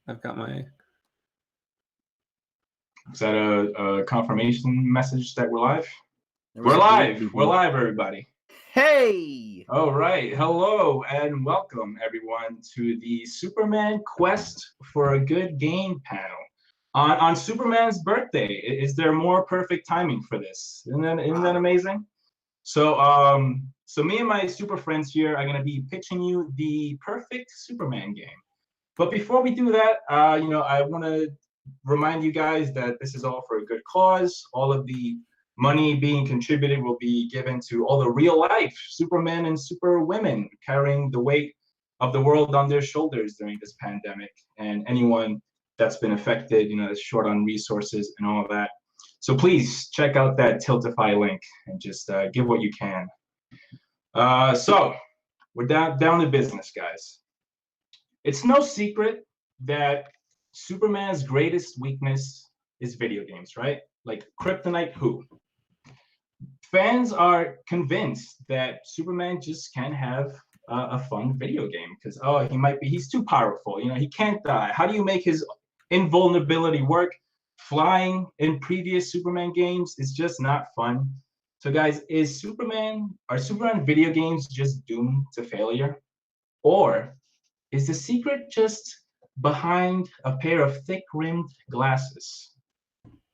I've got my. Is that a confirmation message that we're live? We're live. We're live, everybody. Hey! All right. Hello and welcome, everyone, to the Superman Quest for a Good Game panel. On Superman's birthday, is there more perfect timing for this? Isn't that amazing? So, so me and my super friends here are going to be pitching you the perfect Superman game. But before we do that, I want to remind you guys that this is all for a good cause. All of the money being contributed will be given to all the real life Supermen and Superwomen carrying the weight of the world on their shoulders during this pandemic, and anyone that's been affected, that's short on resources and all of that. So please check out that Tiltify link and just give what you can. So we're down to business, guys. It's no secret that Superman's greatest weakness is video games, right? Like kryptonite who? Fans are convinced that Superman just can't have a fun video game because, he's too powerful. He can't die. How do you make his invulnerability work? Flying in previous Superman games is just not fun. So guys, are Superman video games just doomed to failure? Or is the secret just behind a pair of thick-rimmed glasses?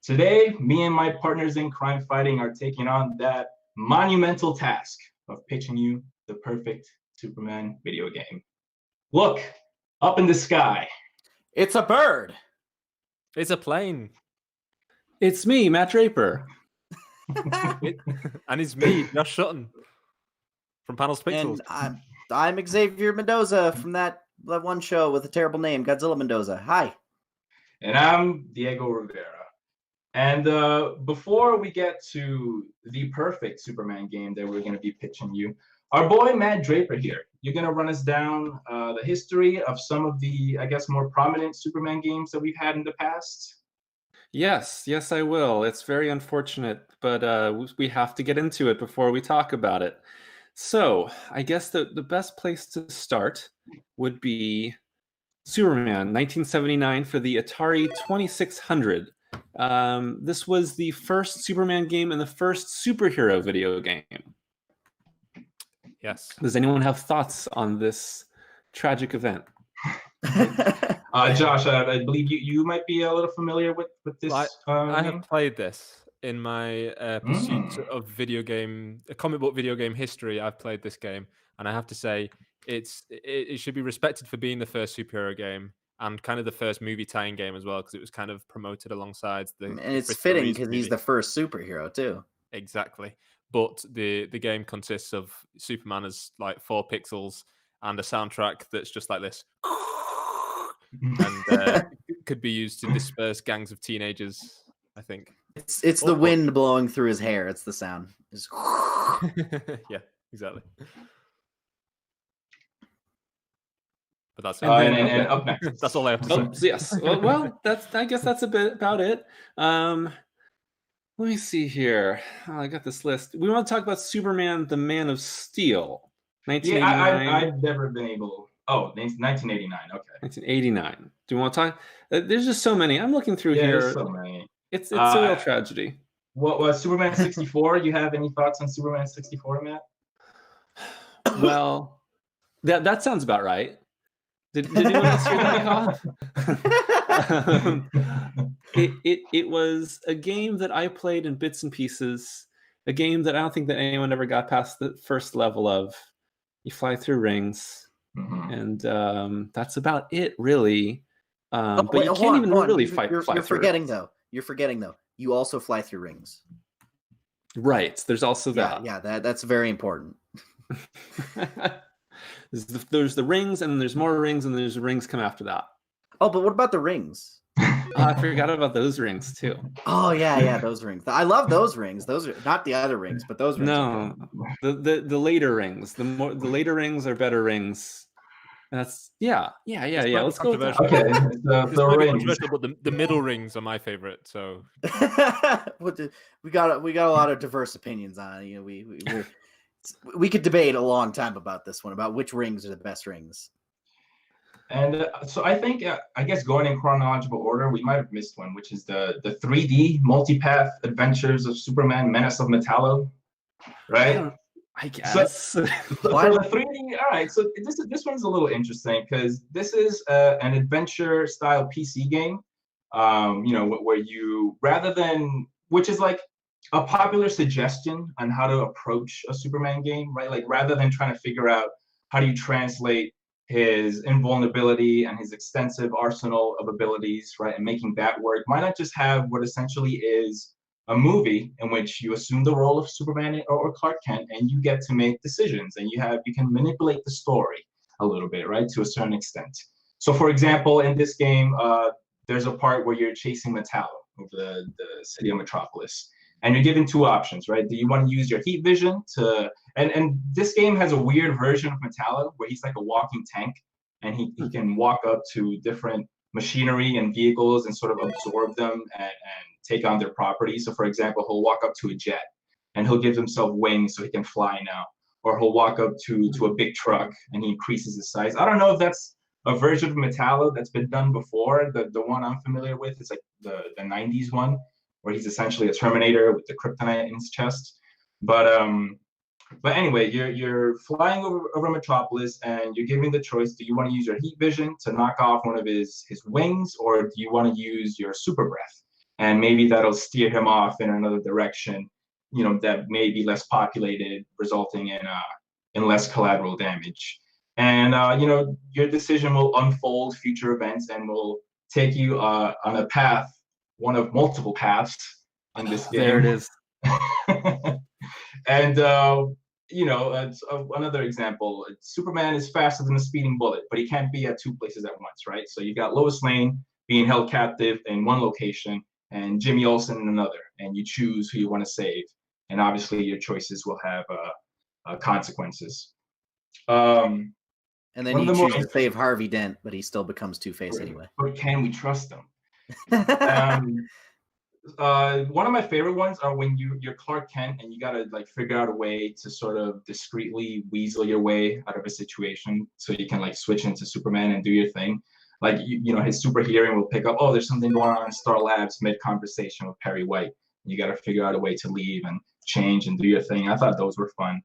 Today, me and my partners in crime fighting are taking on that monumental task of pitching you the perfect Superman video game. Look, up in the sky. It's a bird. It's a plane. It's me, Matt Draper. And it's me, Josh Sutton, from Panels Pixels. And I'm Xavier Mendoza from that one show with a terrible name, Godzilla Mendoza. Hi. And I'm Diego Rivera. And before we get to the perfect Superman game that we're going to be pitching you, our boy Matt Draper here, you're going to run us down the history of some of the, I guess, more prominent Superman games that we've had in the past. Yes, I will. It's very unfortunate, but we have to get into it before we talk about it. So I guess the best place to start would be Superman 1979 for the Atari 2600. This was the first Superman game and the first superhero video game. Yes. Does anyone have thoughts on this tragic event? Josh, I believe you might be a little familiar with this. I have played this in my pursuit of comic book video game history. I've played this game, and I have to say, it should be respected for being the first superhero game and kind of the first movie tie-in game as well, because it was kind of promoted alongside the. And it's fitting because he's the first superhero too. Exactly, but the game consists of Superman as like 4 pixels and a soundtrack that's just like this. And could be used to disperse gangs of teenagers, I think. It's the wind blowing through his hair. It's the sound. Yeah, exactly. But that's it. And up next. That's all I have to say. Yes. Well, I guess that's a bit about it. Let me see here. I got this list. We want to talk about Superman, the Man of Steel. 1989. Yeah, I've never been able. Oh, 1989. Okay. 1989. Do you want to talk? There's just so many. I'm looking through here. There's so many. It's a real tragedy. What was Superman 64? You have any thoughts on Superman 64, Matt? Well, that sounds about right. Did anyone else hear that, It was a game that I played in bits and pieces. A game that I don't think that anyone ever got past the first level of. You fly through rings, and that's about it, really. But you can't even really fly through. You're forgetting though. You also fly through rings. Right. There's also that. Yeah. That's very important. There's the rings, and then there's more rings, and there's rings come after that. Oh, but what about the rings? I forgot about those rings too. Oh yeah, those rings. I love those rings. Those are not the other rings, but those rings. No, the later rings. The later rings are better rings. That's yeah. Let's go with that. Okay, the rings. But the middle rings are my favorite. So we got a lot of diverse opinions on it. We could debate a long time about this one, about which rings are the best rings. And so I think, I guess going in chronological order, we might have missed one, which is the 3D multipath adventures of Superman, Menace of Metallo, right? I So, guess. so for the 3D, all right. So this one's a little interesting because this is an adventure style PC game. Where you rather than which is like a popular suggestion on how to approach a Superman game, right? Like rather than trying to figure out how do you translate his invulnerability and his extensive arsenal of abilities, right, and making that work, why not just have what essentially is a movie in which you assume the role of Superman or Clark Kent, and you get to make decisions, and you can manipulate the story a little bit, right, to a certain extent. So, for example, in this game, there's a part where you're chasing Metallo over the city of Metropolis, and you're given two options, right? Do you want to use your heat vision to and this game has a weird version of Metallo where he's like a walking tank, and he can walk up to different machinery and vehicles and sort of absorb them and take on their property. So, for example, he'll walk up to a jet and he'll give himself wings so he can fly now, or he'll walk up to a big truck and he increases his size. I don't know if that's a version of Metallo that's been done before. The one I'm familiar with is like the 90s one where he's essentially a Terminator with the kryptonite in his chest. But anyway, you're flying over Metropolis and you're giving the choice: do you want to use your heat vision to knock off one of his wings, or do you want to use your super breath? And maybe that'll steer him off in another direction, that may be less populated, resulting in less collateral damage. And your decision will unfold future events and will take you on a path, one of multiple paths in this game. There it is. And another example, Superman is faster than a speeding bullet, but he can't be at two places at once, right? So you've got Lois Lane being held captive in one location and Jimmy Olsen in another, and you choose who you want to save. And obviously your choices will have consequences. And then you choose to save Harvey Dent, but he still becomes Two-Face anyway. But can we trust him? One of my favorite ones are when you're Clark Kent and you gotta like figure out a way to sort of discreetly weasel your way out of a situation so you can like switch into Superman and do your thing. Like his super hearing will pick up, oh, there's something going on in Star Labs mid conversation with Perry White. You gotta figure out a way to leave and change and do your thing. I thought those were fun.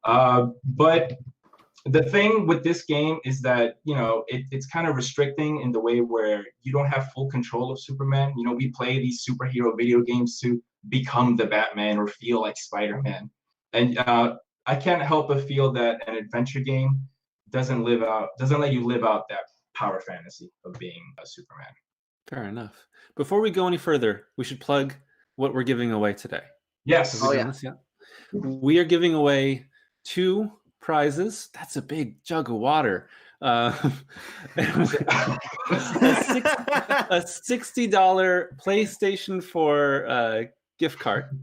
But the thing with this game is that it's kind of restricting in the way where you don't have full control of Superman. We play these superhero video games to become the Batman or feel like Spider-Man, and I can't help but feel that an adventure game doesn't let you live out that power fantasy of being a Superman. Fair enough. Before we go any further, we should plug what we're giving away today. Yes. Oh yeah. We are giving away 2 prizes. That's a big jug of water. A $60 PlayStation 4 gift card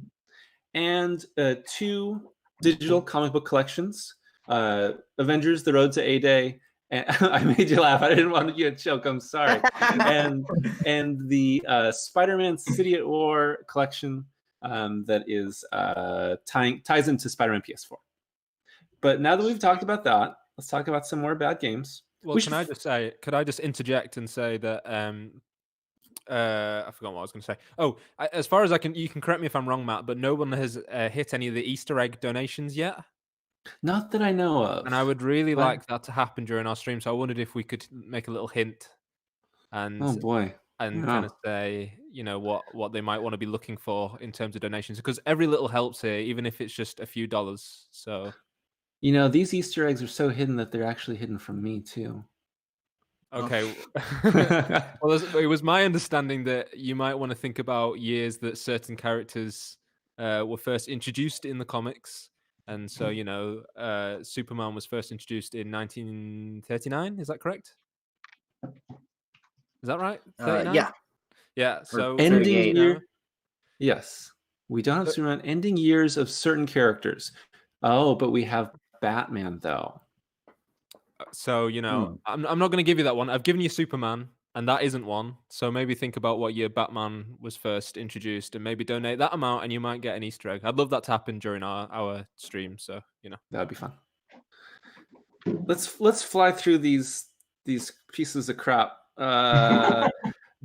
and 2 digital comic book collections. Avengers: The Road to A-Day. And I made you laugh. I didn't want you to choke. I'm sorry. and the Spider-Man City at War collection that is ties into Spider-Man PS4. But now that we've talked about that, let's talk about some more bad games. Well, could I just interject and say that I forgot what I was going to say. Oh, as far as I can, you can correct me if I'm wrong, Matt, but no one has hit any of the Easter egg donations yet. Not that I know of. And I would really like that to happen during our stream. So I wondered if we could make a little hint and oh boy, and kind of say, what they might want to be looking for in terms of donations, because every little helps here, even if it's just a few dollars. So these Easter eggs are so hidden that they're actually hidden from me too. Okay. Well, it was my understanding that you might want to think about years that certain characters were first introduced in the comics. And so, Superman was first introduced in 1939. Is that correct? Is that right? 39? Yeah. Yeah. So ending year. Yes. We don't have Superman. Ending years of certain characters. Oh, but we have Batman, though. So, I'm not going to give you that one. I've given you Superman, and that isn't one. So maybe think about what year Batman was first introduced and maybe donate that amount and you might get an Easter egg. I'd love that to happen during our stream. So, That'd be fun. Let's fly through these these pieces of crap.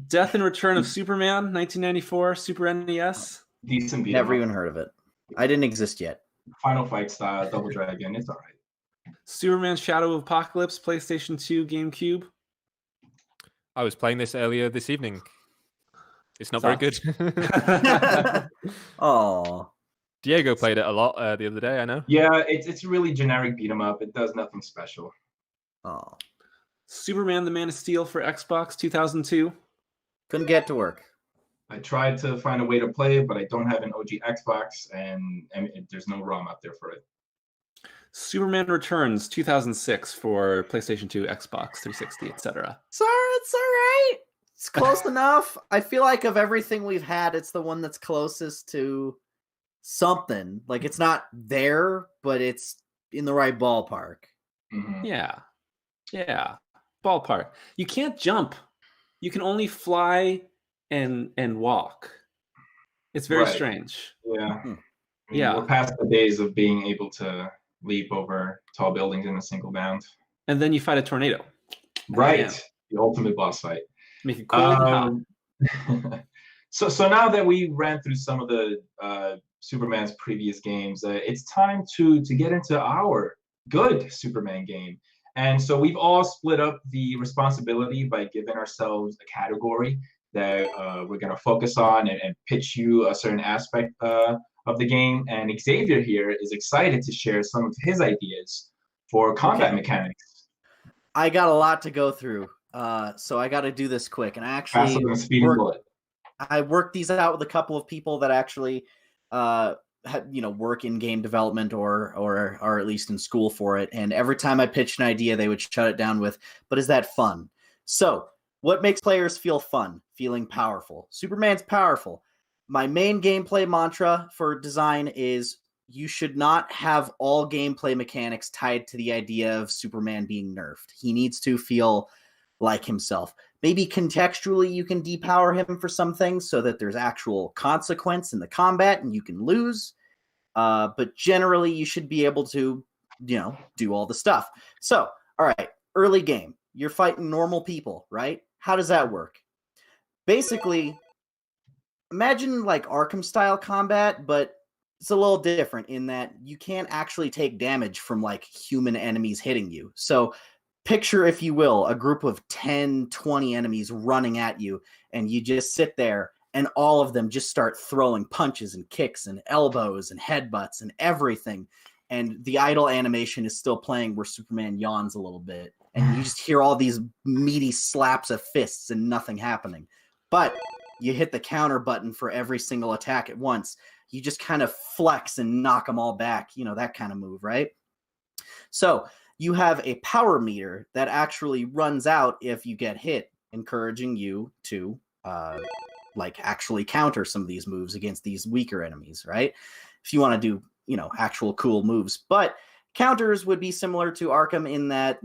Death and Return of Superman, 1994, Super NES. Decent beat 'em Never up. even heard of it. I didn't exist yet. Final Fight style, Double Dragon. It's all right. Superman Shadow of Apocalypse, PlayStation 2, GameCube. I was playing this earlier this evening. It's not very good. Oh, Diego played it a lot the other day, I know. Yeah, it's a really generic beat 'em up. It does nothing special. oh, Superman: The Man of Steel for Xbox, 2002. couldn't get to work. I tried to find a way to play it, but I don't have an OG Xbox, and there's no ROM out there for it. Superman Returns, 2006 for PlayStation 2, Xbox 360, etc. Sorry, it's all right. It's close enough. I feel like of everything we've had, it's the one that's closest to something. Like it's not there, but it's in the right ballpark. Mhm. Yeah. Ballpark. You can't jump. You can only fly and walk. It's very Right. strange. Yeah. Hmm. Yeah. We're past the days of being able to leap over tall buildings in a single bound. And then you fight a tornado. Right. Yeah. The ultimate boss fight. Make it cold and hot. So now that we ran through some of the Superman's previous games, it's time to get into our good Superman game. And so we've all split up the responsibility by giving ourselves a category that we're going to focus on and pitch you a certain aspect of the game. And Xavier here is excited to share some of his ideas for combat mechanics. I got a lot to go through, so I got to do this quick. And I actually Faster than a speeding bullet. I worked these out with a couple of people that actually, work in game development or are at least in school for it. And every time I pitched an idea, they would shut it down with, "But is that fun?" So, what makes players feel fun? Feeling powerful. Superman's powerful. My main gameplay mantra for design is you should not have all gameplay mechanics tied to the idea of Superman being nerfed. He needs to feel like himself. Maybe contextually you can depower him for some things so that there's actual consequence in the combat and you can lose. But generally you should be able to, do all the stuff. So, all right, early game. You're fighting normal people, right? How does that work? Basically, imagine like Arkham style combat, but it's a little different in that you can't actually take damage from like human enemies hitting you. So picture, if you will, a group of 10, 20 enemies running at you, and you just sit there and all of them just start throwing punches and kicks and elbows and headbutts and everything. And the idle animation is still playing where Superman yawns a little bit. And you just hear all these meaty slaps of fists and nothing happening. But you hit the counter button for every single attack at once. You just kind of flex and knock them all back. That kind of move, right? So you have a power meter that actually runs out if you get hit, encouraging you to actually counter some of these moves against these weaker enemies, right? If you want to do, actual cool moves. But counters would be similar to Arkham in that,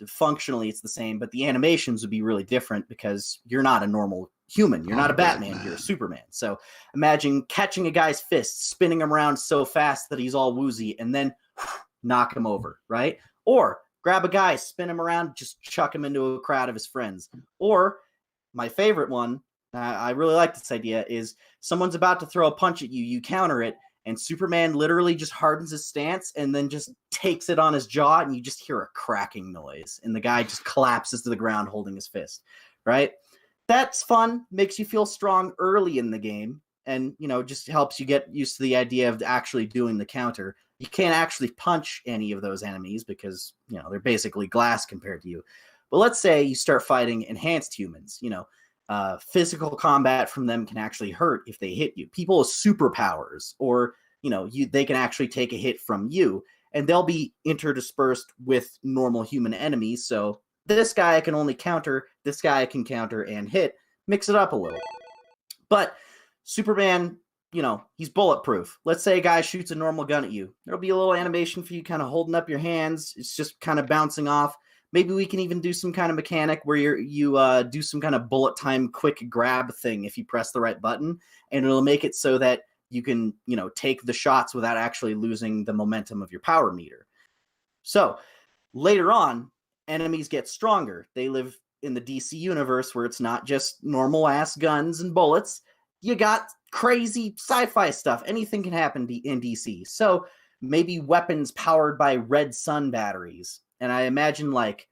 functionally it's the same, but the animations would be really different because you're not a normal human. You're not a Batman, you're a Superman. So imagine catching a guy's fist, spinning him around so fast that he's all woozy, and then knock him over, right? Or grab a guy, spin him around, just chuck him into a crowd of his friends. Or my favorite one, I really like this idea, is someone's about to throw a punch at you, you counter it, and Superman literally just hardens his stance and then just takes it on his jaw, and you just hear a cracking noise, and the guy just collapses to the ground holding his fist, right? That's fun, makes you feel strong early in the game, and, just helps you get used to the idea of actually doing the counter. You can't actually punch any of those enemies because, they're basically glass compared to you. But let's say you start fighting enhanced humans, physical combat from them can actually hurt if they hit you. People with superpowers, or, they can actually take a hit from you, and they'll be interdispersed with normal human enemies. So this guy can only counter, this guy can counter and hit, mix it up a little. But Superman, he's bulletproof. Let's say a guy shoots a normal gun at you. There'll be a little animation for you kind of holding up your hands. It's just kind of bouncing off. Maybe we can even do some kind of mechanic where you do some kind of bullet time quick grab thing if you press the right button, and it'll make it so that you can, take the shots without actually losing the momentum of your power meter. So later on, enemies get stronger. They live in the DC universe where it's not just normal ass guns and bullets. You got crazy sci-fi stuff. Anything can happen in DC. So maybe weapons powered by red sun batteries. And I imagine like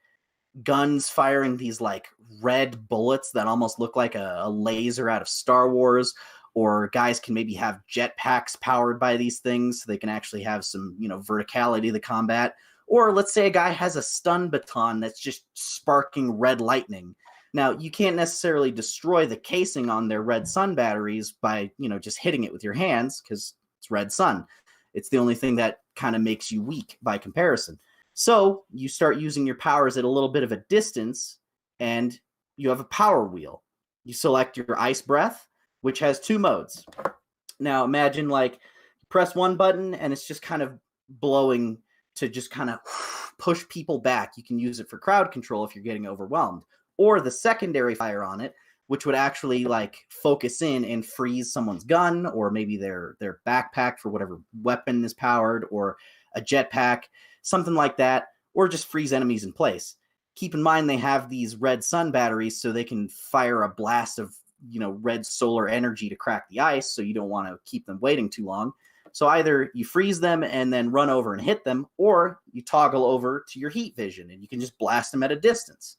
guns firing these like red bullets that almost look like a laser out of Star Wars, or guys can maybe have jetpacks powered by these things so they can actually have some, verticality to the combat. Or let's say a guy has a stun baton that's just sparking red lightning. Now, you can't necessarily destroy the casing on their red sun batteries by, just hitting it with your hands because it's red sun. It's the only thing that kind of makes you weak by comparison. So you start using your powers at a little bit of a distance, and you have a power wheel. You select your ice breath, which has 2 modes. Now imagine like press one button and it's just kind of blowing to just kind of push people back. You can use it for crowd control if you're getting overwhelmed. Or the secondary fire on it, which would actually like focus in and freeze someone's gun, or maybe their backpack for whatever weapon is powered, or a jetpack, something like that, or just freeze enemies in place. Keep in mind they have these red sun batteries so they can fire a blast of red solar energy to crack the ice, so you don't want to keep them waiting too long. So either you freeze them and then run over and hit them, or you toggle over to your heat vision and you can just blast them at a distance.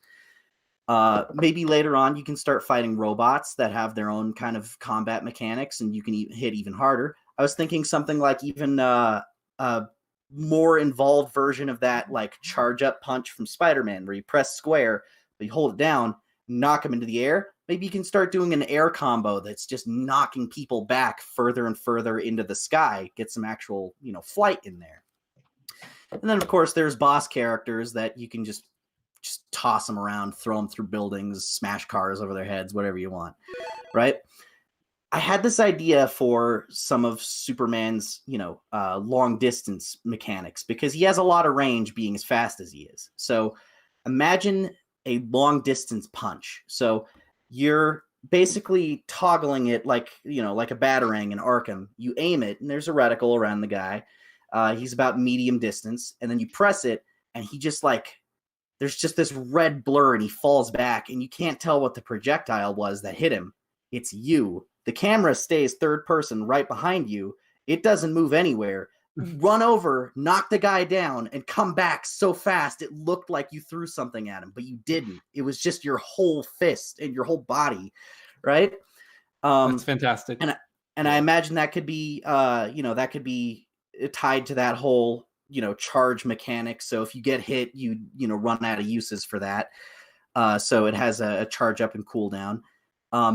Maybe later on you can start fighting robots that have their own kind of combat mechanics and you can hit even harder. I was thinking something like even a more involved version of that, like charge up punch from Spider-Man, where you press square, but you hold it down, knock them into the air. Maybe you can start doing an air combo that's just knocking people back further and further into the sky, get some actual, flight in there. And then, of course, there's boss characters that you can just toss them around, throw them through buildings, smash cars over their heads, whatever you want, right? I had this idea for some of Superman's, long distance mechanics, because he has a lot of range being as fast as he is. So imagine a long distance punch. So you're basically toggling it like a Batarang in Arkham. You aim it and there's a reticle around the guy. He's about medium distance, and then you press it and he just there's just this red blur and he falls back and you can't tell what the projectile was that hit him. It's you. The camera stays third person right behind you. It doesn't move anywhere. Run over, knock the guy down, and come back so fast it looked like you threw something at him, but you didn't. It was just your whole fist and your whole body, right? That's fantastic. And I imagine that could be, that could be tied to that whole, charge mechanic. So if you get hit, you run out of uses for that. So it has a charge up and cool down.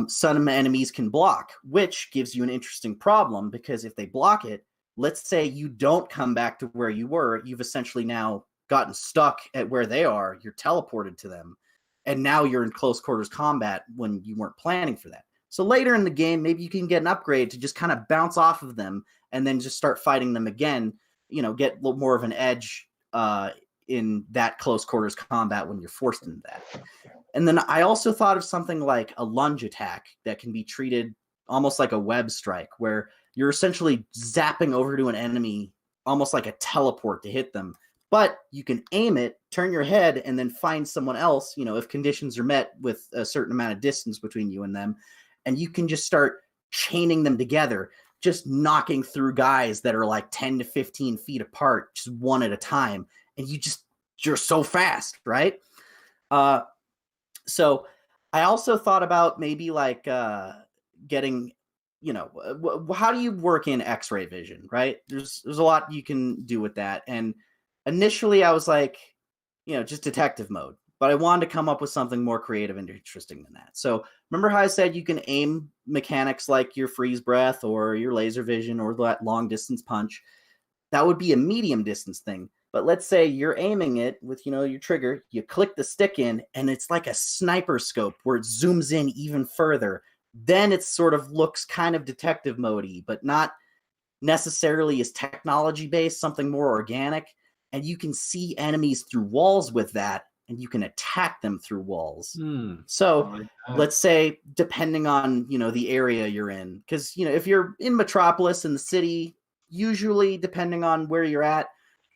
Some enemies can block, which gives you an interesting problem, because if they block it, let's say you don't come back to where you were, you've essentially now gotten stuck at where they are, you're teleported to them, and now you're in close quarters combat when you weren't planning for that. So later in the game, maybe you can get an upgrade to just kind of bounce off of them and then just start fighting them again, get a little more of an edge in that close quarters combat when you're forced into that. And then I also thought of something like a lunge attack that can be treated almost like a web strike, where you're essentially zapping over to an enemy almost like a teleport to hit them. But you can aim it, turn your head, and then find someone else, if conditions are met with a certain amount of distance between you and them. And you can just start chaining them together, just knocking through guys that are like 10 to 15 feet apart, just one at a time. And you're so fast, right? So I also thought about maybe like getting, how do you work in X-ray vision, right? There's a lot you can do with that. And initially I was like, just detective mode, but I wanted to come up with something more creative and interesting than that. So remember how I said you can aim mechanics like your freeze breath or your laser vision or that long distance punch? That would be a medium distance thing. But let's say you're aiming it with, your trigger, you click the stick in, and it's like a sniper scope where it zooms in even further. Then it sort of looks kind of detective mode-y, but not necessarily as technology-based, something more organic. And you can see enemies through walls with that, and you can attack them through walls. So let's say, depending on, the area you're in, because, if you're in Metropolis in the city, usually, depending on where you're at,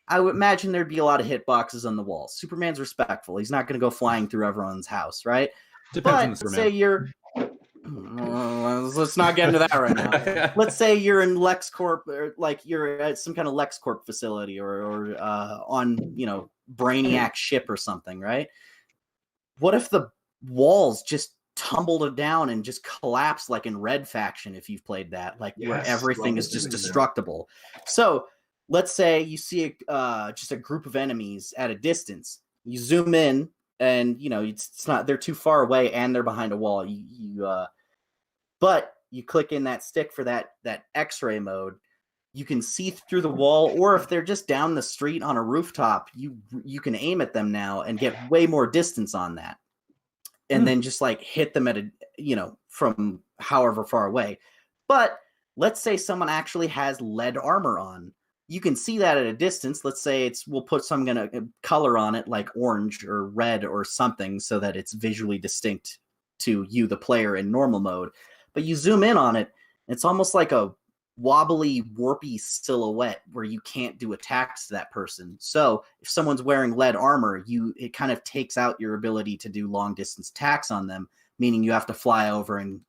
I would imagine there'd be a lot of hitboxes on the wall. Superman's respectful. He's not going to go flying through everyone's house, right? Depends on But the let's say Superman. you're. Let's not get into that right now. Let's say you're in LexCorp, or like you're at some kind of LexCorp facility, or on Brainiac's ship or something, right? What if the walls just tumbled down and just collapsed like in Red Faction? If you've played that, like where everything is just destructible. So let's say you see just a group of enemies at a distance. You zoom in, and it's not, they're too far away, and they're behind a wall. But you click in that stick for that X-ray mode. You can see through the wall, or if they're just down the street on a rooftop, you can aim at them now and get way more distance on that, and then just like hit them at from however far away. But let's say someone actually has lead armor on. You can see that at a distance. Let's say we'll put some kind of color on it, like orange or red or something, so that it's visually distinct to you, the player, in normal mode. But you zoom in on it, it's almost like a wobbly, warpy silhouette where you can't do attacks to that person. So if someone's wearing lead armor, it kind of takes out your ability to do long distance attacks on them, meaning you have to fly over and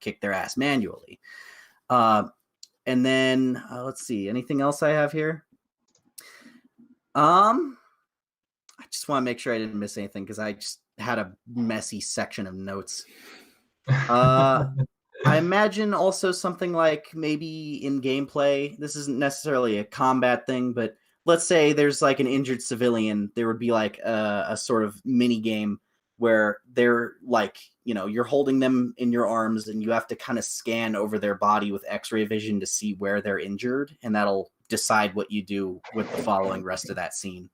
kick their ass manually. And then let's see, anything else I have here? I just want to make sure I didn't miss anything, because I just had a messy section of notes. I imagine also something like, maybe in gameplay, this isn't necessarily a combat thing, but let's say there's like an injured civilian. There would be like a sort of mini game where they're like, you're holding them in your arms, and you have to kind of scan over their body with X-ray vision to see where they're injured, and that'll decide what you do with the following rest of that scene.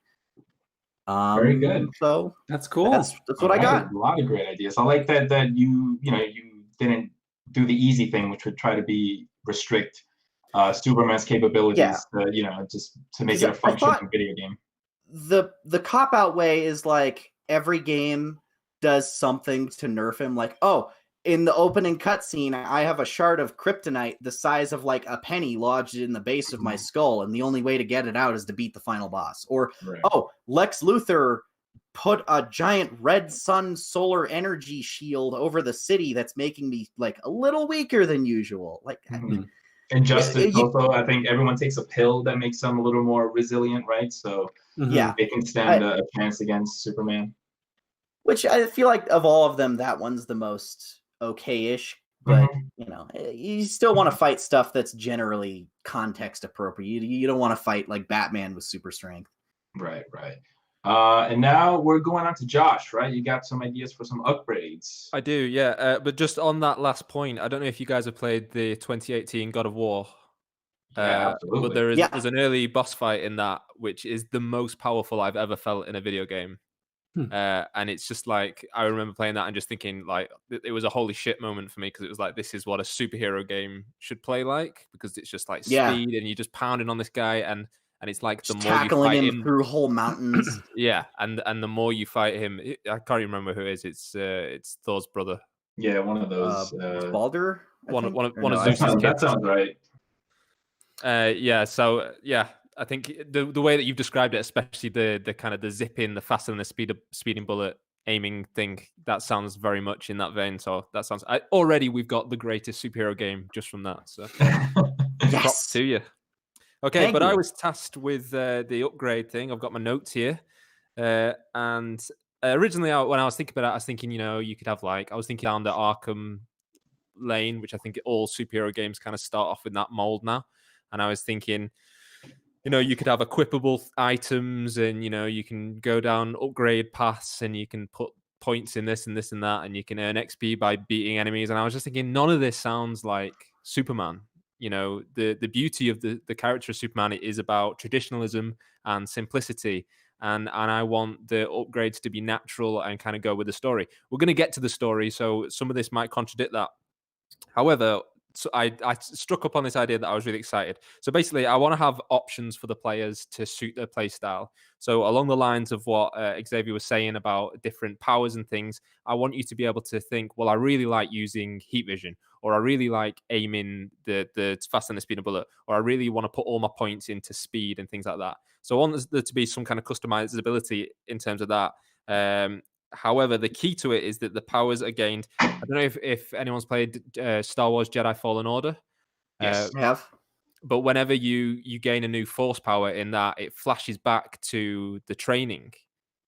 Very good. So that's cool. That's what I got. A lot of great ideas. I like that you didn't do the easy thing, which would try to restrict Superman's capabilities. Just to make it a functioning video game. The cop-out way is like every game does something to nerf him. Like, in the opening cutscene, I have a shard of kryptonite the size of like a penny lodged in the base of my skull, and the only way to get it out is to beat the final boss. Or, Lex Luthor put a giant red sun solar energy shield over the city that's making me like a little weaker than usual. Like, and Justice also, I think everyone takes a pill that makes them a little more resilient, right? So they can stand a chance against Superman. Which I feel like of all of them, that one's the most okay-ish. But you still want to fight stuff that's generally context appropriate. You don't want to fight like Batman with super strength. Right. And now we're going on to Josh, right? You got some ideas for some upgrades. I do, yeah. But just on that last point, I don't know if you guys have played the 2018 God of War. Yeah, absolutely. But there's an early boss fight in that, which is the most powerful I've ever felt in a video game. And it's just like, I remember playing that and just thinking like, it was a holy shit moment for me, because it was like, this is what a superhero game should play like, because it's just like speed and you're just pounding on this guy, and it's like the more tackling you fight him through whole mountains. and the more you fight him, I can't even remember who it is. It's Thor's brother. Yeah, one of those. Baldur. One of Zeus's kids. That sounds right. I think the way that you've described it, especially the kind of the zipping, the faster than the speeding bullet aiming thing, that sounds very much in that vein. So that sounds already we've got the greatest superhero game just from that. So props to you. Okay, Thank you. I was tasked with the upgrade thing. I've got my notes here, and originally when I was thinking about it, I was thinking you could have I was thinking down the Arkham lane, which I think all superhero games kind of start off with that mold now, and I was thinking, you could have equipable items, and you can go down upgrade paths, and you can put points in this and this and that, and you can earn XP by beating enemies. And I was just thinking, none of this sounds like Superman. The beauty of the character of Superman is about traditionalism and simplicity, and I want the upgrades to be natural and kind of go with the story. We're going to get to the story, so some of this might contradict that. However, so I struck up on this idea that I was really excited. So basically, I want to have options for the players to suit their play style. So along the lines of what Xavier was saying about different powers and things, I want you to be able to think, well, I really like using heat vision, or I really like aiming the faster than the speed of bullet, or I really want to put all my points into speed and things like that. So I want there to be some kind of customizability in terms of that. However, the key to it is that the powers are gained. I don't know if anyone's played Star Wars Jedi Fallen Order. Yes. I have. But whenever you gain a new force power in that, it flashes back to the training,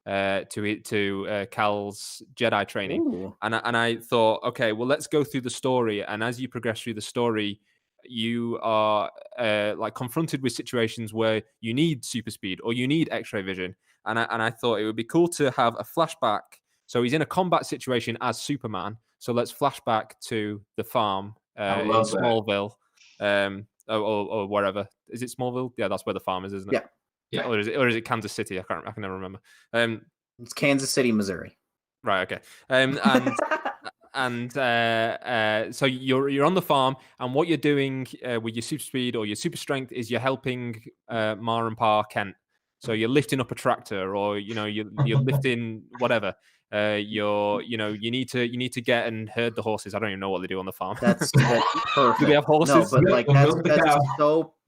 to Cal's Jedi training. Ooh. And I thought, okay, well, let's go through the story. And as you progress through the story, you are like confronted with situations where you need super speed or you need X-ray vision. And I thought it would be cool to have a flashback. So he's in a combat situation as Superman. So let's flashback to the farm in love that. Smallville. Or wherever. Is it Smallville? Yeah, that's where the farm is, isn't it? Yeah. Or is it Kansas City? I can never remember. It's Kansas City, Missouri. Right. Okay. And so you're on the farm, and what you're doing with your super speed or your super strength is you're helping Ma and Pa Kent. So you're lifting up a tractor, or you're lifting whatever. You need to get and herd the horses. I don't even know what they do on the farm. That's perfect. Do they have horses? No, but like Milk the cow.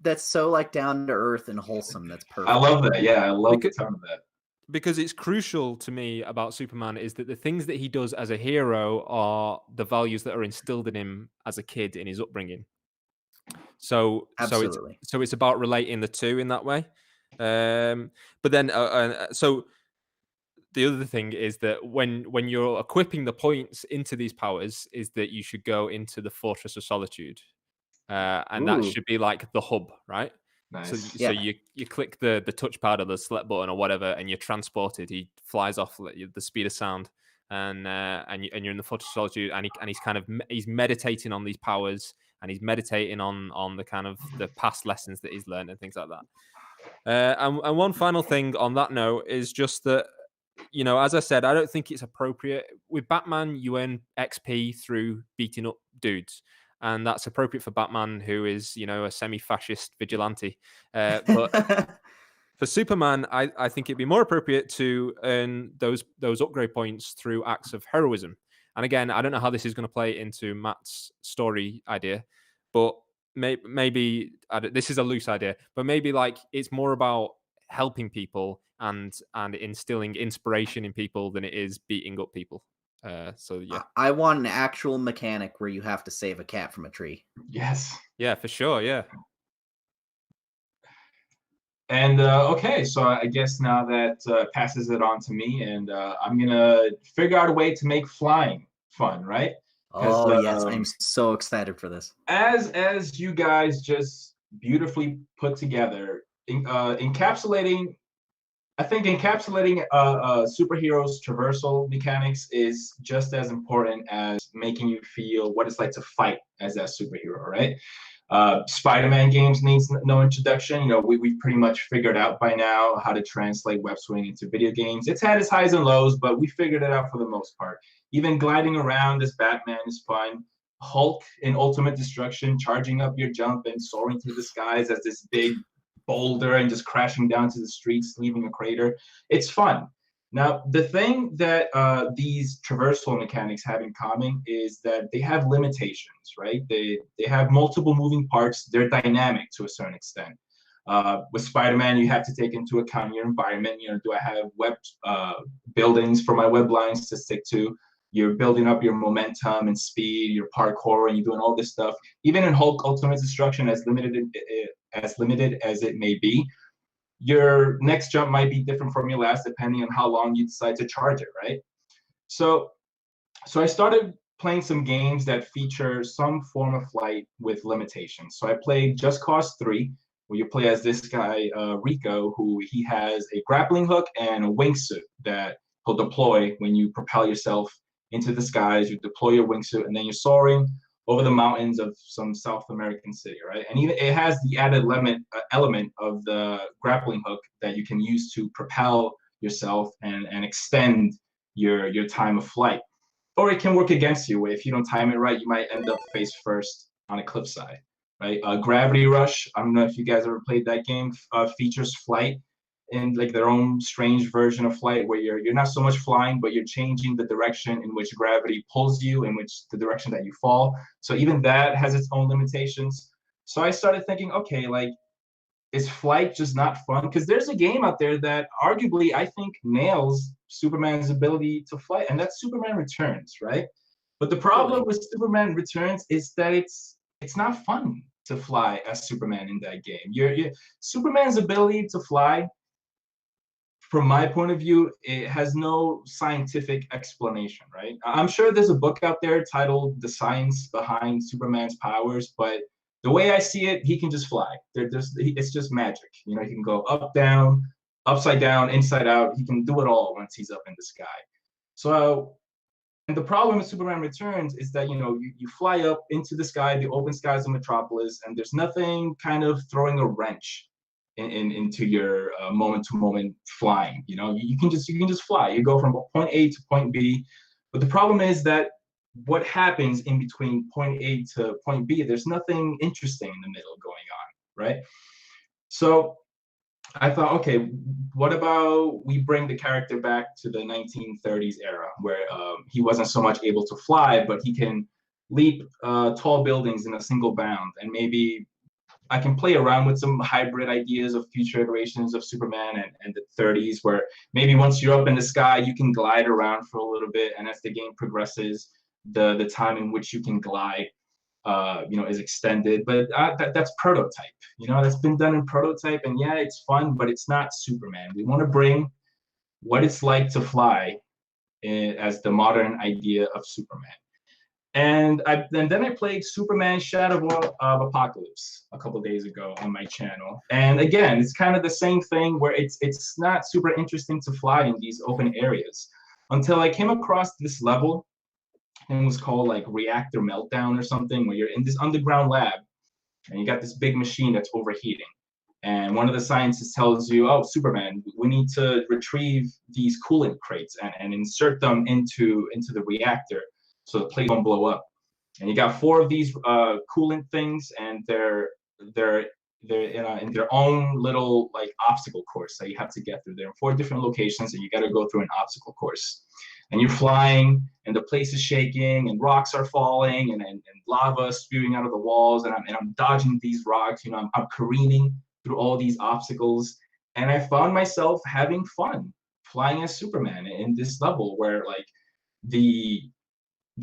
that's so like down to earth and wholesome. That's perfect. I love that. Yeah, I love the tone of that. Because it's crucial to me about Superman is that the things that he does as a hero are the values that are instilled in him as a kid in his upbringing. So Absolutely. so it's about relating the two in that way. But then so the other thing is that when you're equipping the points into these powers, is that you should go into the Fortress of Solitude, and that Ooh. should be like the hub, right? Nice. So you click the touchpad or the select button or whatever, and you're transported. He flies off the speed of sound, and you're in the Fortress of Solitude, and he's meditating on these powers, and he's meditating on the kind of the past lessons that he's learned and things like that. And one final thing on that note is just that, as I said, I don't think it's appropriate with Batman. You earn XP through beating up dudes. And that's appropriate for Batman, who is, a semi-fascist vigilante. But for Superman, I think it'd be more appropriate to earn those upgrade points through acts of heroism. And again, I don't know how this is going to play into Matt's story idea, but maybe this is a loose idea, but maybe like it's more about helping people and instilling inspiration in people than it is beating up people. So yeah, I want an actual mechanic where you have to save a cat from a tree. Yes. Yeah, for sure. Yeah. And okay, so I guess now that passes it on to me, and I'm gonna figure out a way to make flying fun, right? Oh yes, I'm so excited for this. As you guys just beautifully put together, encapsulating superheroes' traversal mechanics is just as important as making you feel what it's like to fight as that superhero, right? Spider-Man games needs no introduction. We've pretty much figured out by now how to translate web swing into video games. It's had its highs and lows, but we figured it out for the most part. Even gliding around as Batman is fun. Hulk in Ultimate Destruction, charging up your jump and soaring through the skies as this big boulder and just crashing down to the streets, leaving a crater. It's fun. Now, the thing that these traversal mechanics have in common is that they have limitations, right? They have multiple moving parts. They're dynamic to a certain extent. With Spider-Man, you have to take into account your environment. Do I have web buildings for my web lines to stick to? You're building up your momentum and speed, your parkour, and you're doing all this stuff. Even in Hulk Ultimate Destruction, as limited as it may be, your next jump might be different from your last depending on how long you decide to charge it, right? So I started playing some games that feature some form of flight with limitations. So I played Just Cause 3, where you play as this guy, Rico, who he has a grappling hook and a wingsuit that he'll deploy when you propel yourself into the skies. You deploy your wingsuit, and then you're soaring over the mountains of some South American city, right? And even it has the added element of the grappling hook that you can use to propel yourself and extend your time of flight. Or it can work against you. If you don't time it right, you might end up face first on a cliffside, right? Gravity Rush, I don't know if you guys ever played that game, features flight in like their own strange version of flight where you're not so much flying, but you're changing the direction in which gravity pulls you, in which the direction that you fall. So even that has its own limitations. So I started thinking, okay, like, is flight just not fun? Because there's a game out there that arguably I think nails Superman's ability to fly, and that's Superman Returns, right? But the problem with Superman Returns is that it's not fun to fly as Superman in that game. Superman's ability to fly, from my point of view, it has no scientific explanation, right? I'm sure there's a book out there titled The Science Behind Superman's Powers, but the way I see it, he can just fly. It's just magic. You know, he can go up, down, upside down, inside out. He can do it all once he's up in the sky. So, and the problem with Superman Returns is that, you know, you fly up into the sky, the open skies of Metropolis, and there's nothing kind of throwing a wrench into your moment-to-moment flying. You know, you can just fly. You go from point A to point B, but the problem is that what happens in between point A to point B, there's nothing interesting in the middle going on, right? So I thought, okay, what about we bring the character back to the 1930s era where he wasn't so much able to fly, but he can leap tall buildings in a single bound, and maybe I can play around with some hybrid ideas of future iterations of Superman and the 30s, where maybe once you're up in the sky, you can glide around for a little bit, and as the game progresses, the time in which you can glide, you know, is extended. But that's prototype. You know, that's been done in prototype, and yeah, it's fun, but it's not Superman. We want to bring what it's like to fly as the modern idea of Superman. And then I played Superman Shadow of Apocalypse a couple days ago on my channel. And again, it's kind of the same thing where it's not super interesting to fly in these open areas until I came across this level, and it was called like Reactor Meltdown or something, where you're in this underground lab and you got this big machine that's overheating. And one of the scientists tells you, oh, Superman, we need to retrieve these coolant crates and insert them into the reactor so the plate won't blow up. And you got 4 of these coolant things, and they're in their own little like obstacle course that you have to get through. They're in 4 different locations, and you got to go through an obstacle course. And you're flying, and the place is shaking, and rocks are falling, and lava spewing out of the walls, and I'm dodging these rocks. You know, I'm careening through all these obstacles, and I found myself having fun flying as Superman in this level where like the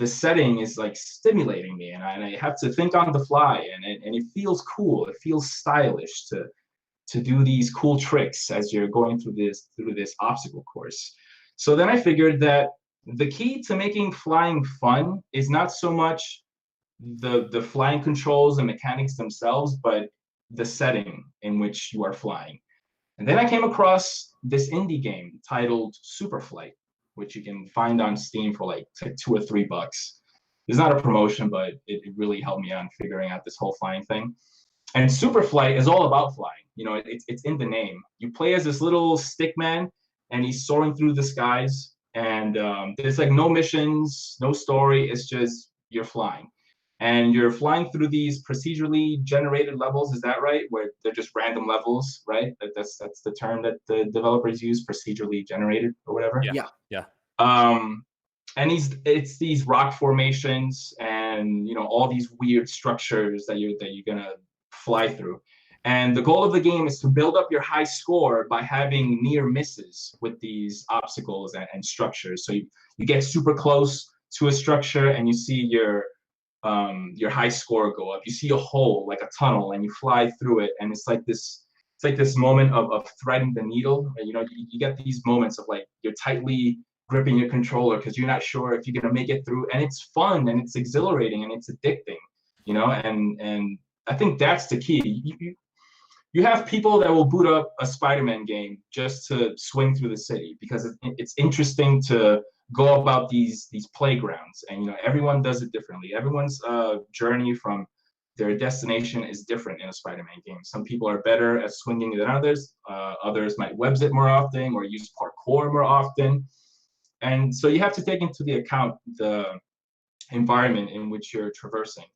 setting is like stimulating me, and I have to think on the fly, and it feels cool. It feels stylish to do these cool tricks as you're going through this obstacle course. So then I figured that the key to making flying fun is not so much the flying controls and mechanics themselves, but the setting in which you are flying. And then I came across this indie game titled Superflight, which you can find on Steam for like $2 or $3. It's not a promotion, but it really helped me on figuring out this whole flying thing. And Superflight is all about flying. You know, it's in the name. You play as this little stick man, and he's soaring through the skies. And there's like no missions, no story. It's just you're flying. And you're flying through these procedurally generated levels. Is that right? Where they're just random levels, right? That's the term that the developers use, procedurally generated or whatever. Yeah. And it's these rock formations and, you know, all these weird structures that you're gonna fly through. And the goal of the game is to build up your high score by having near misses with these obstacles and structures. So you get super close to a structure and you see your high score go up. You see a hole, like a tunnel, and you fly through it, and it's like this moment of threading the needle. And, you know, you get these moments of like you're tightly gripping your controller because you're not sure if you're gonna make it through, and it's fun and it's exhilarating and it's addicting, you know. And I think that's the key. You have people that will boot up a Spider-Man game just to swing through the city because it's interesting to go about these playgrounds, and, you know, everyone does it differently. Everyone's journey from their destination is different in a Spider-Man game. Some people are better at swinging than others. Others might webs it more often or use parkour more often. And so you have to take into the account the environment in which you're traversing.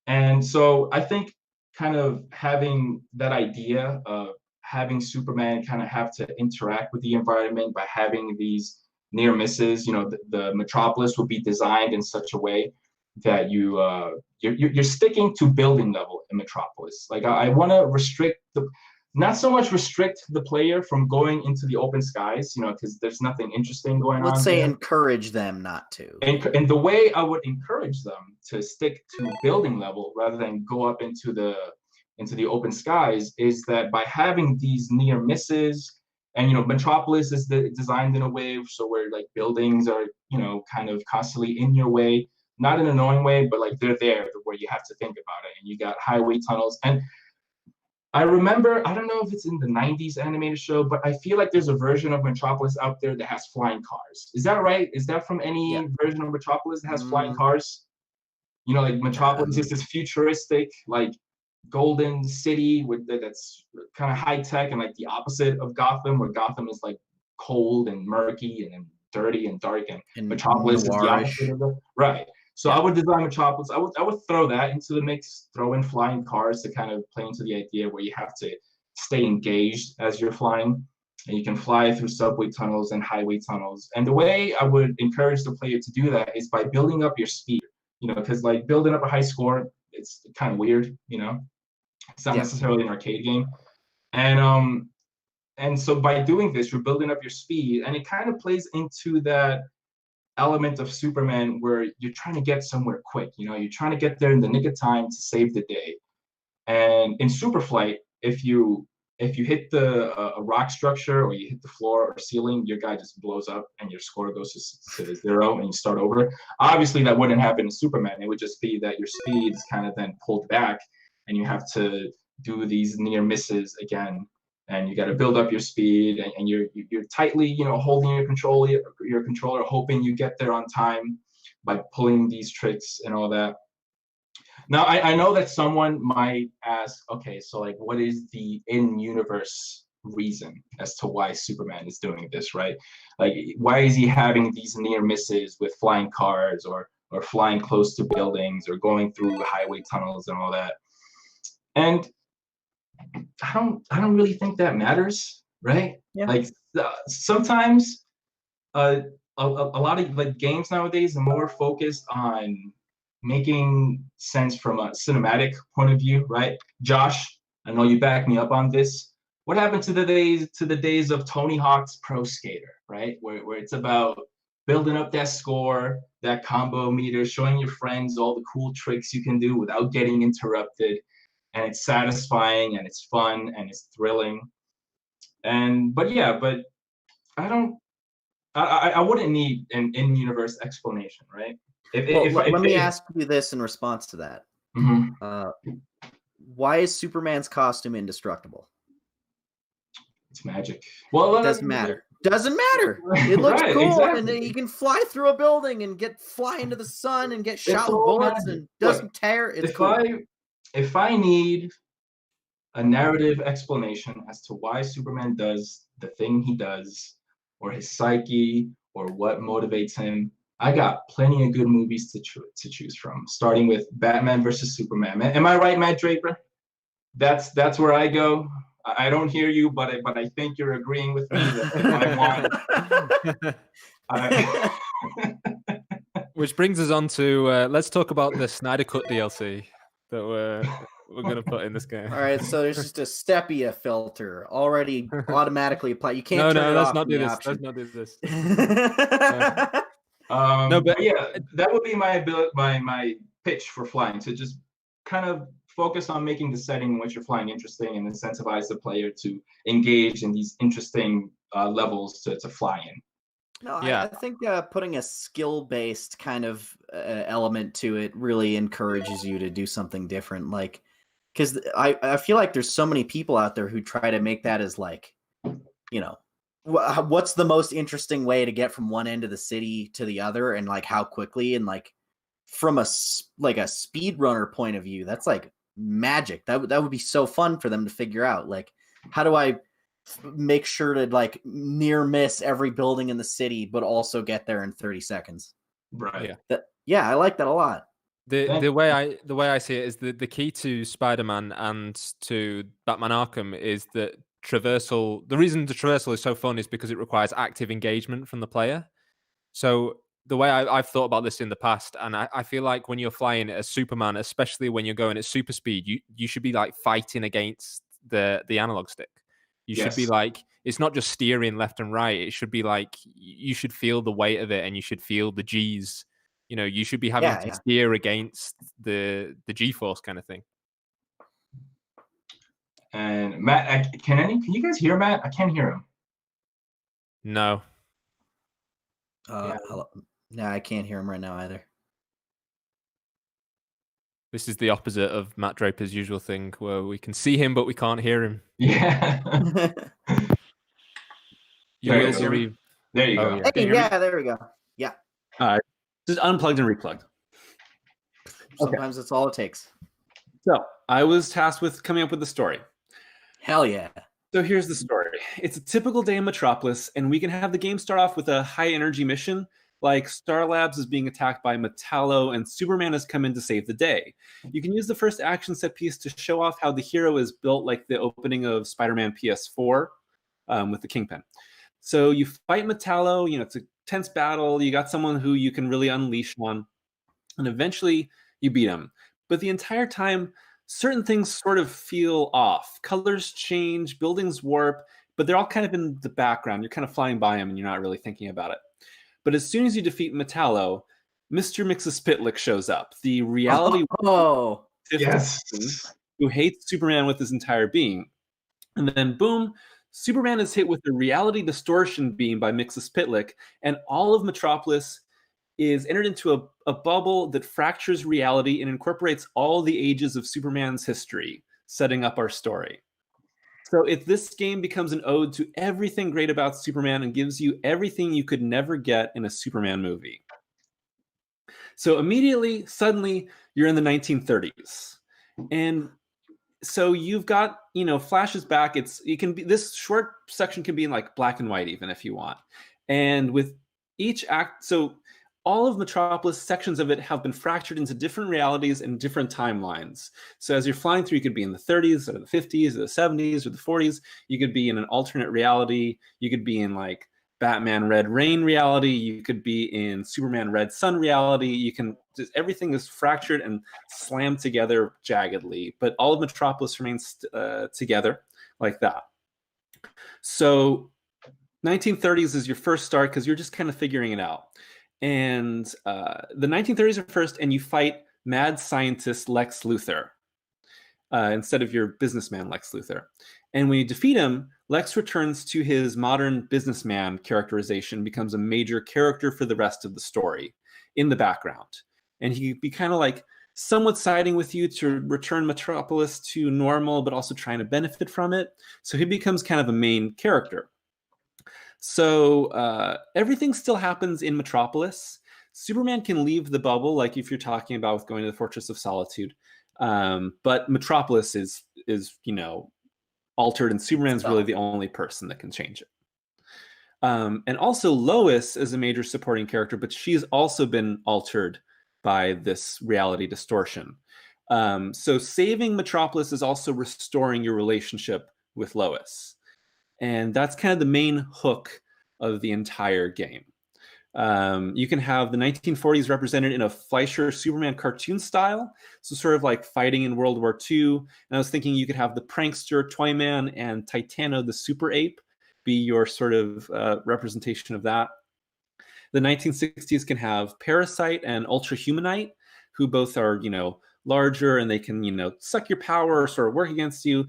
And so I think kind of having that idea of having Superman kind of have to interact with the environment by having these near misses, the metropolis will be designed in such a way that you're sticking to building level in Metropolis. Like I want to not so much restrict the player from going into the open skies, because there's nothing interesting going on. Let's say there. encourage them not to. And the way I would encourage them to stick to building level rather than go up into the open skies is that by having these near misses, and Metropolis is designed in a way so where like buildings are kind of constantly in your way, not in an annoying way, but like they're there where you have to think about it, and you got highway tunnels. And I remember, I don't know if it's in the 90s animated show, but I feel like there's a version of Metropolis out there that has flying cars. Is that right? Is that from any version of Metropolis that has flying cars? Like Metropolis is this futuristic, like golden city that's kind of high tech, and like the opposite of Gotham, where Gotham is like cold and murky and dirty and dark, and Metropolis is the opposite of that. Right. So I would design Metropolis. I would throw that into the mix, throw in flying cars to kind of play into the idea where you have to stay engaged as you're flying, and you can fly through subway tunnels and highway tunnels. And the way I would encourage the player to do that is by building up your speed, because like building up a high score, it's kind of weird, It's not necessarily an arcade game. And so by doing this, you're building up your speed, and it kind of plays into that element of Superman where you're trying to get somewhere quick. You're trying to get there in the nick of time to save the day. And in Superflight, if you hit a rock structure, or you hit the floor or ceiling, your guy just blows up and your score goes to 0 and you start over. Obviously that wouldn't happen in Superman. It would just be that your speed is kind of then pulled back, and you have to do these near misses again, and you got to build up your speed, and you're tightly holding your controller, hoping you get there on time by pulling these tricks and all that. Now I know that someone might ask, okay, so like what is the in-universe reason as to why Superman is doing this, right? Like why is he having these near misses with flying cars, or flying close to buildings, or going through highway tunnels and all that? And I don't really think that matters, right? Yeah. Like sometimes a lot of like games nowadays are more focused on making sense from a cinematic point of view, right? Josh, I know you back me up on this. What happened to the days of Tony Hawk's Pro Skater, right? Where it's about building up that score, that combo meter, showing your friends all the cool tricks you can do without getting interrupted. And it's satisfying, and it's fun, and it's thrilling. But I wouldn't need an in-universe explanation, right? Let me ask you this in response to that. Mm-hmm. Why is Superman's costume indestructible? It's magic. Well, it doesn't matter. Doesn't matter. It looks right, cool, exactly. and you can fly through a building and fly into the sun and get shot with bullets, and doesn't tear. It's cool. If I need a narrative explanation as to why Superman does the thing he does, or his psyche, or what motivates him, I got plenty of good movies to choose from, starting with Batman versus Superman. Am I right, Matt Draper? That's where I go. I don't hear you, but I think you're agreeing with me that Which brings us on to let's talk about the Snyder Cut DLC that we're going to put in this game. All right, so there's just a Stepia filter already automatically applied. You can't turn it let's off. Not do this. Option. Let's not do this. No, but yeah, that would be my pitch for flying, to just kind of focus on making the setting in which you're flying interesting, and incentivize the player to engage in these interesting levels to fly in. No, yeah. I think putting a skill-based kind of element to it really encourages you to do something different. Like, because I feel like there's so many people out there who try to make that as like, what's the most interesting way to get from one end of the city to the other, and like how quickly, and like from a speedrunner point of view, that's like magic. That would be so fun for them to figure out. Like, how do I make sure to like near miss every building in the city, but also get there in 30 seconds? Right. Yeah, I like that a lot. The way I see it is the key to Spider-Man and to Batman Arkham is that traversal. The reason the traversal is so fun is because it requires active engagement from the player. So the way I've thought about this in the past, and I feel like when you're flying as Superman, especially when you're going at super speed, you should be like fighting against the analog stick. You should be Yes. like, it's not just steering left and right. It should be like you should feel the weight of it, and you should feel the G's. You know, you should be having to steer against the G-force kind of thing. And Matt, can you guys hear Matt? I can't hear him. No. Hello. No, I can't hear him right now either. This is the opposite of Matt Draper's usual thing, where we can see him but we can't hear him. Yeah. You will believe. There you go. Yeah. Hey, yeah, there we go. Yeah. Just unplugged and replugged. Sometimes that's all it takes. So I was tasked with coming up with the story. Hell yeah. So here's the story. It's a typical day in Metropolis, and we can have the game start off with a high-energy mission, like Star Labs is being attacked by Metallo, and Superman has come in to save the day. You can use the first action set piece to show off how the hero is built like the opening of Spider-Man PS4 with the Kingpin. So you fight Metallo, it's a tense battle, you got someone who you can really unleash on, and eventually you beat him. But the entire time, certain things sort of feel off. Colors change, buildings warp, but they're all kind of in the background. You're kind of flying by them and you're not really thinking about it. But as soon as you defeat Metallo, Mr. Mxyzptlk shows up, the reality yes, who hates Superman with his entire being. And then boom, Superman is hit with a reality distortion beam by Mxyzptlk, and all of Metropolis is entered into a bubble that fractures reality and incorporates all the ages of Superman's history, setting up our story. So this game becomes an ode to everything great about Superman and gives you everything you could never get in a Superman movie. So suddenly, you're in the 1930s. And so you've got, flashes back. This short section can be in like black and white even if you want. And with each act, so all of Metropolis, sections of it have been fractured into different realities and different timelines. So as you're flying through, you could be in the 30s or the 50s or the 70s or the 40s. You could be in an alternate reality. You could be in like Batman Red Rain reality. You could be in Superman Red Sun reality. Everything is fractured and slammed together jaggedly, but all of Metropolis remains together like that. So 1930s is your first start because you're just kind of figuring it out. And the 1930s are first, and you fight mad scientist Lex Luthor instead of your businessman Lex Luthor. And when you defeat him, Lex returns to his modern businessman characterization, becomes a major character for the rest of the story in the background. And he'd be kind of like somewhat siding with you to return Metropolis to normal, but also trying to benefit from it. So he becomes kind of a main character. So everything still happens in Metropolis. Superman can leave the bubble, like if you're talking about with going to the Fortress of Solitude. But Metropolis is altered, and Superman's really the only person that can change it. And also Lois is a major supporting character, but she's also been altered by this reality distortion. So saving Metropolis is also restoring your relationship with Lois. And that's kind of the main hook of the entire game. You can have the 1940s represented in a Fleischer Superman cartoon style, so sort of like fighting in World War II. And I was thinking you could have the prankster Toyman and Titano the super ape be your sort of representation of that. The 1960s can have Parasite and Ultra Humanite, who both are, larger, and they can, suck your power or sort of work against you.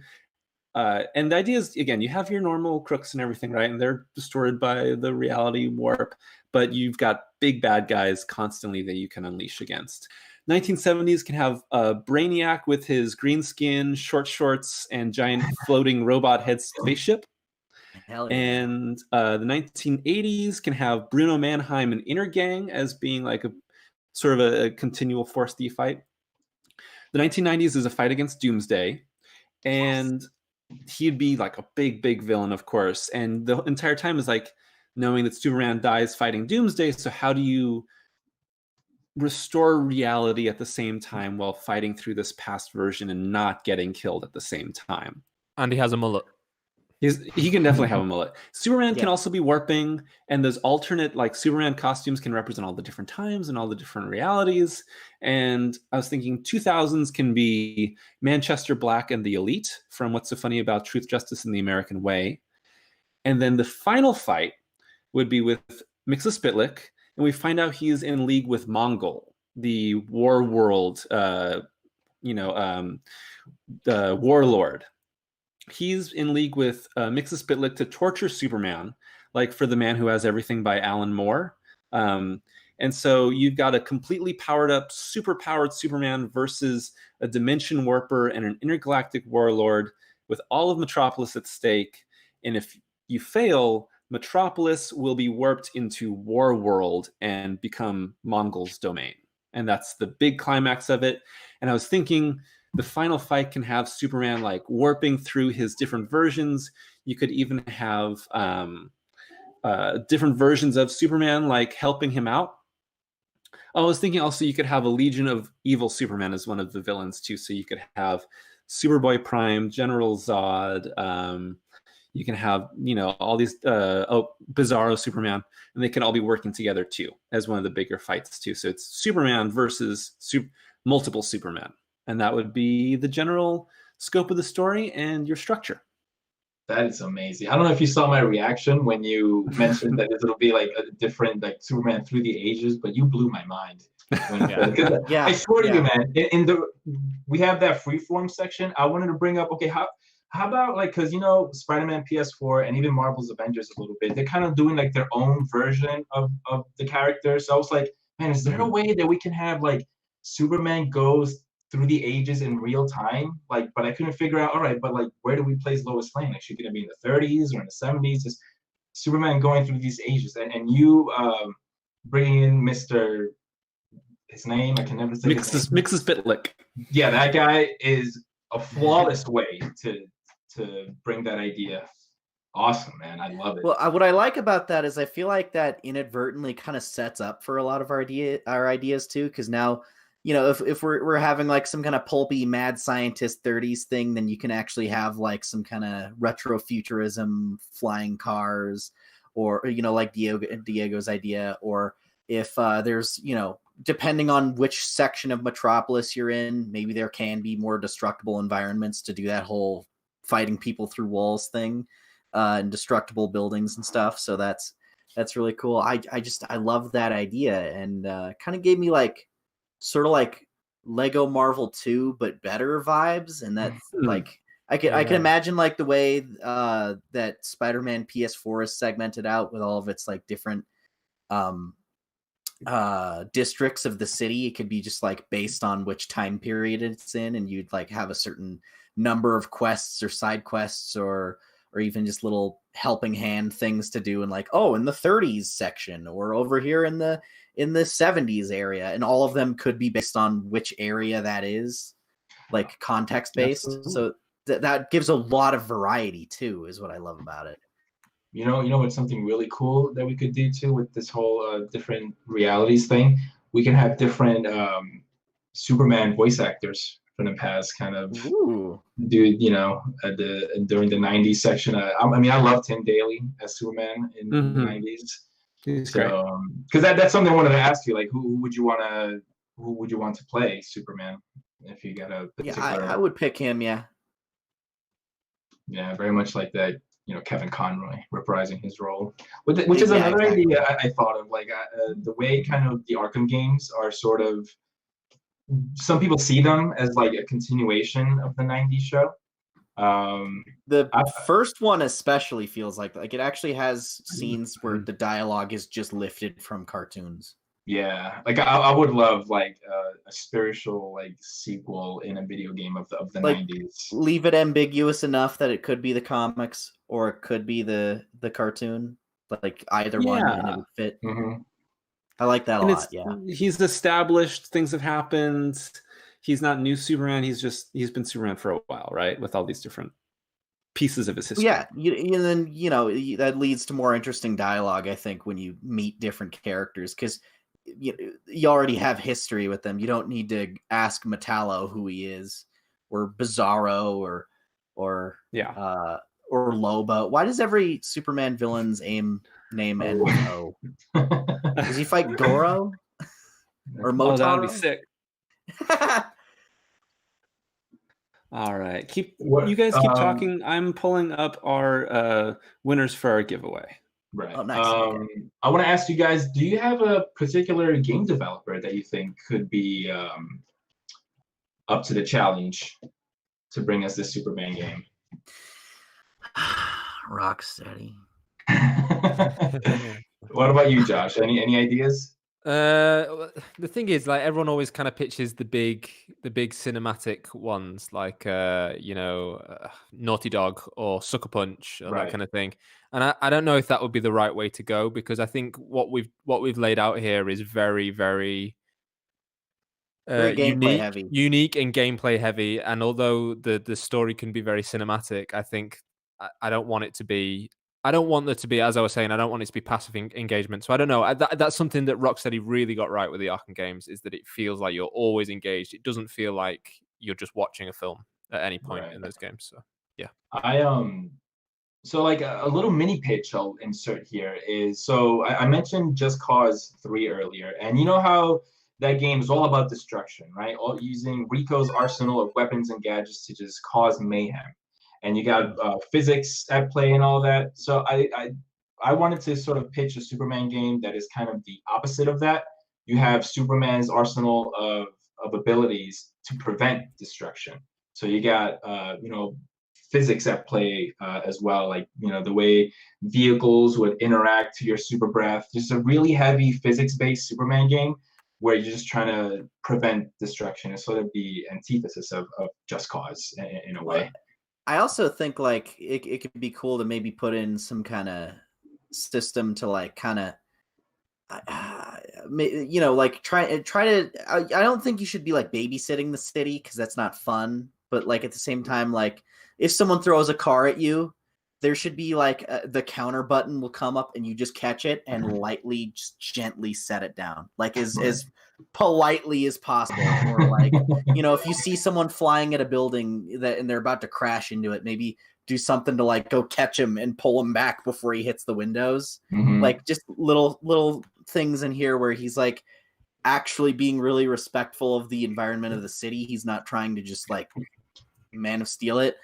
And the idea is, again, you have your normal crooks and everything, right? And they're distorted by the reality warp, but you've got big bad guys constantly that you can unleash against. 1970s can have Brainiac with his green skin, short shorts, and giant floating robot head spaceship. Hell yeah. And the 1980s can have Bruno Mannheim and Inner Gang as being like a sort of a continual force that you fight. The 1990s is a fight against Doomsday, and he'd be like a big villain, of course. And the entire time is like knowing that Superman dies fighting Doomsday. So how do you restore reality at the same time while fighting through this past version and not getting killed at the same time. And he has a mullet. He can definitely have a mullet. Superman can Yeah. also be warping, and those alternate like Superman costumes can represent all the different times and all the different realities. And I was thinking 2000s can be Manchester Black and the Elite from What's So Funny About Truth, Justice, and the American Way. And then the final fight would be with Mxyzptlk, and we find out he's in league with Mongol, the war world, the warlord. He's in league with Mxyzptlk to torture Superman, like for The Man Who Has Everything by Alan Moore. And so you've got a completely powered up, super powered Superman versus a dimension warper and an intergalactic warlord with all of Metropolis at stake. And if you fail, Metropolis will be warped into War World and become Mongol's domain. And that's the big climax of it. And I was thinking, the final fight can have Superman like warping through his different versions. You could even have different versions of Superman like helping him out. I was thinking also you could have a Legion of Evil Superman as one of the villains too. So you could have Superboy Prime, General Zod. You can have all these Bizarro Superman, and they can all be working together too as one of the bigger fights too. So it's Superman versus multiple Superman. And that would be the general scope of the story and your structure. That is amazing. I don't know if you saw my reaction when you mentioned that it'll be like a different like Superman through the ages, but you blew my mind. I swear to you, man. We have that freeform section. I wanted to bring up. Okay, how about like because Spider-Man PS4 and even Marvel's Avengers a little bit. They're kind of doing like their own version of the characters. So I was like, man, is there a way that we can have like Superman goes through the ages in real time, but I couldn't figure out. All right, but like, where do we place Lois Lane? Like, she's gonna be in the 30s or in the 70s? Just Superman going through these ages, and you bringing in Mr. His name I can never say. Mxyzptlk. Yeah, that guy is a flawless way to bring that idea. Awesome, man. I love it. Well, what I like about that is I feel like that inadvertently kind of sets up for a lot of our ideas too, because now. If we're having like some kind of pulpy mad scientist 30s thing, then you can actually have like some kind of retro futurism flying cars, or like Diego's idea, or if there's depending on which section of Metropolis you're in, maybe there can be more destructible environments to do that whole fighting people through walls thing, and destructible buildings and stuff. So that's really cool. I love that idea, and kind of gave me like sort of like Lego Marvel 2 but better vibes, and that's like I can imagine like the way that Spider-Man PS4 is segmented out with all of its like different districts of the city. It could be just like based on which time period it's in, and you'd like have a certain number of quests or side quests or even just little helping hand things to do, and like, oh, in the 30s section or over here in the 70s area, and all of them could be based on which area that is, like context based. So that gives a lot of variety too, is what I love about it. You know what's something really cool that we could do too with this whole different realities thing? We can have different Superman voice actors from the past kind of Ooh. do during the 90s section. I love Tim Daly as Superman in the 90s. So because that's something I wanted to ask you, like who would you want to play Superman if you got a particular... I would pick him. Yeah, very much like that, Kevin Conroy reprising his role, which is another idea I thought of, like the way kind of the Arkham games are sort of, some people see them as like a continuation of the 90s show. The first one especially feels like it actually has scenes where the dialogue is just lifted from cartoons. Yeah, like I would love like a spiritual like sequel in a video game of the like, 90s. Leave it ambiguous enough that it could be the comics or it could be the cartoon, but like either one, and it would fit. I like that a lot. Yeah, he's established, things have happened. He's not new Superman. He's been Superman for a while, right? With all these different pieces of his history. Yeah, and then that leads to more interesting dialogue, I think, when you meet different characters, because you already have history with them. You don't need to ask Metallo who he is, or Bizarro, or Lobo. Why does every Superman villain's name end with O? Does he fight Goro or Motaro? Oh, that would be sick. All right, you guys keep talking. I'm pulling up our winners for our giveaway. Right. Oh, nice. Okay. I want to ask you guys: do you have a particular game developer that you think could be up to the challenge to bring us this Superman game? Rocksteady. What about you, Josh? Any ideas? The thing is, like, everyone always kind of pitches the big cinematic ones, like Naughty Dog or Sucker Punch or that kind of thing. And I don't know if that would be the right way to go, because I think what we've laid out here is very, very unique and gameplay heavy. And although the story can be very cinematic, I think I don't want it to be. I don't want there to be, as I was saying, I don't want it to be passive engagement. So I don't know. That's something that Rocksteady really got right with the Arkham games, is that it feels like you're always engaged. It doesn't feel like you're just watching a film at any point in those games. So yeah. So like a little mini pitch I'll insert here is, so I mentioned Just Cause 3 earlier, and you know how that game is all about destruction, right? All using Rico's arsenal of weapons and gadgets to just cause mayhem. And you got physics at play and all that. So I wanted to sort of pitch a Superman game that is kind of the opposite of that. You have Superman's arsenal of abilities to prevent destruction. So you got physics at play as well, like the way vehicles would interact to your super breath. Just a really heavy physics-based Superman game where you're just trying to prevent destruction. It's sort of the antithesis of Just Cause in a way. I also think like it could be cool to maybe put in some kind of system to like kind of, like try to. I don't think you should be like babysitting the city, because that's not fun. But like at the same time, like if someone throws a car at you, there should be like the counter button will come up and you just catch it and lightly, just gently set it down, like as politely as possible. Or like, if you see someone flying at a building and they're about to crash into it, maybe do something to like go catch him and pull him back before he hits the windows. Like just little things in here where he's like actually being really respectful of the environment of the city. He's not trying to just like Man of Steel it.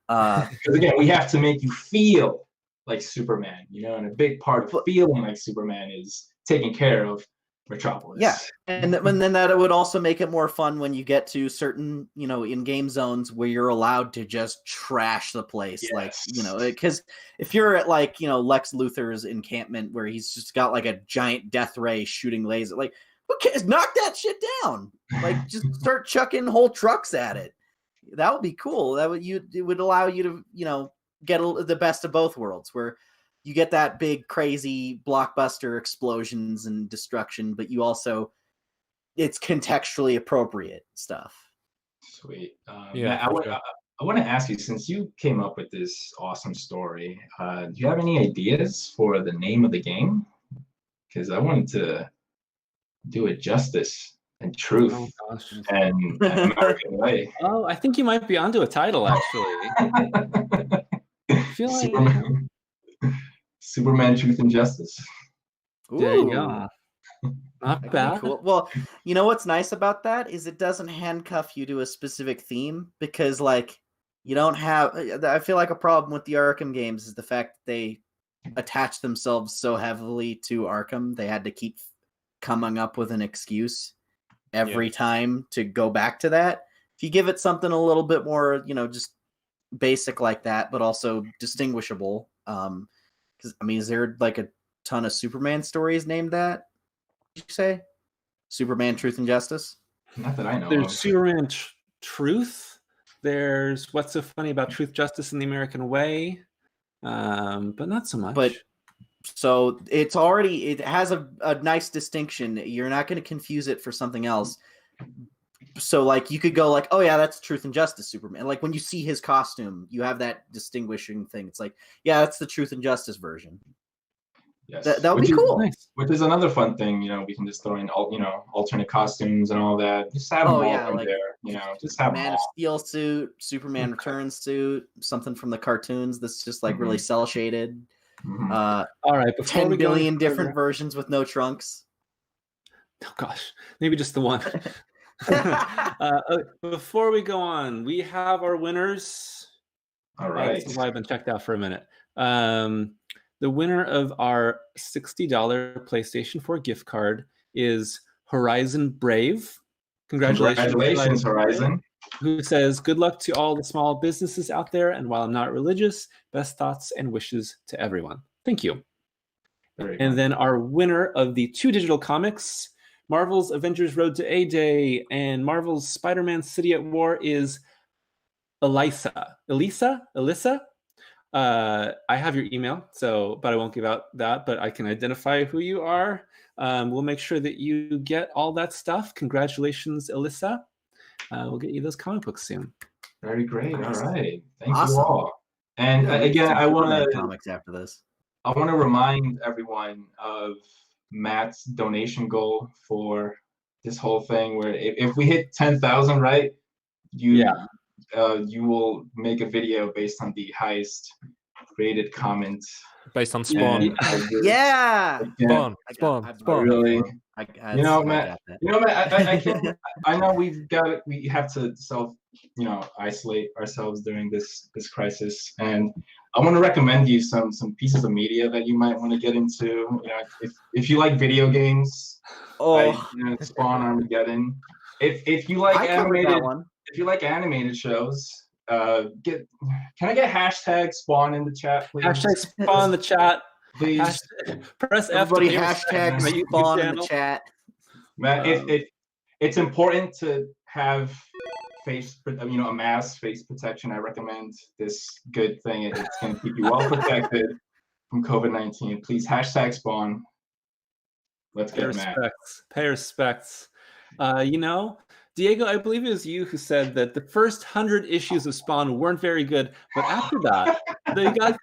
Because again, we have to make you feel like Superman, and a big part of feeling like Superman is taking care of Metropolis. Yeah, and then that would also make it more fun when you get to certain, in-game zones where you're allowed to just trash the place. Yes. Like, because if you're at like, Lex Luthor's encampment where he's just got like a giant death ray shooting laser, like, who cares? Knock that shit down. Like, just start chucking whole trucks at it. That would be cool. It would allow you to, get the best of both worlds, where you get that big, crazy blockbuster explosions and destruction, but you also, it's contextually appropriate stuff. Sweet. Matt, I want to ask you, since you came up with this awesome story, do you have any ideas for the name of the game? Because I wanted to do it justice and truth and American way. Oh, I think you might be onto a title, actually. Superman, Truth, and Justice. There you go. Not bad. Cool. Well, what's nice about that is it doesn't handcuff you to a specific theme, because like you don't have. I feel like a problem with the Arkham games is the fact that they attach themselves so heavily to Arkham. They had to keep coming up with an excuse every time to go back to that. If you give it something a little bit more, just basic like that, but also distinguishable. Because is there like a ton of Superman stories named that? Did you say Superman, Truth, and Justice? Not that I know. There's Superman Truth. There's What's So Funny About Truth, Justice, and the American Way, but not so much. But so it has a nice distinction. You're not going to confuse it for something else. So like you could go like, oh yeah, that's Truth and Justice Superman. Like when you see his costume, you have that distinguishing thing. It's like, yeah, that's the Truth and Justice version. Yes. That would Which be is cool. Nice. Which is another fun thing, we can just throw in alternate costumes and all that. Just have them Oh, all yeah, in like there, just have them Man of all. Steel suit, Superman Returns suit, something from the cartoons that's just like really cell shaded. Mhm. All right, before 10 we go any billion different further- versions with no trunks. Oh gosh, maybe just the one. Before we go on, we have our winners. All right. This is why I've been checked out for a minute. The winner of our $60 PlayStation 4 gift card is Horizon Brave. Congratulations, Horizon. Who says, good luck to all the small businesses out there. And while I'm not religious, best thoughts and wishes to everyone. Thank you. Very And fun. then our winner of the 2 digital comics, Marvel's Avengers Road to A-Day and Marvel's Spider-Man City at War is Elisa. I have your email, but I won't give out that, but I can identify who you are. We'll make sure that you get all that stuff. Congratulations, Elisa. We'll get you those comic books soon. Very great. Nice. All right. Thank Awesome. you all. And Yeah, again, some I want Superman to comics after this. remind everyone of Matt's donation goal for this whole thing. Where if we hit 10,000, right, you will make a video based on the highest rated comment. Based on Spawn. And I really- Yeah. Spawn. I Spawn. bought Spawn. that Really? for him. Matt, I know we have to isolate ourselves during this crisis, and I want to recommend you some pieces of media that you might want to get into. If you like video games, Spawn, Armageddon. If you like I covered that animated, one. if you like animated shows, can I get hashtag Spawn in the chat, please? Hashtag Spawn in the chat. Please. Press F Everybody to hashtag my YouTube Spawn in the channel. chat. Matt, it's important to have a mask face protection. I recommend this good thing. It's going to keep you well protected from COVID-19. Please hashtag Spawn. Let's Pay get Matt. respects. Pay respects. Diego, I believe it was you who said that the first 100 issues of Spawn weren't very good, but after that,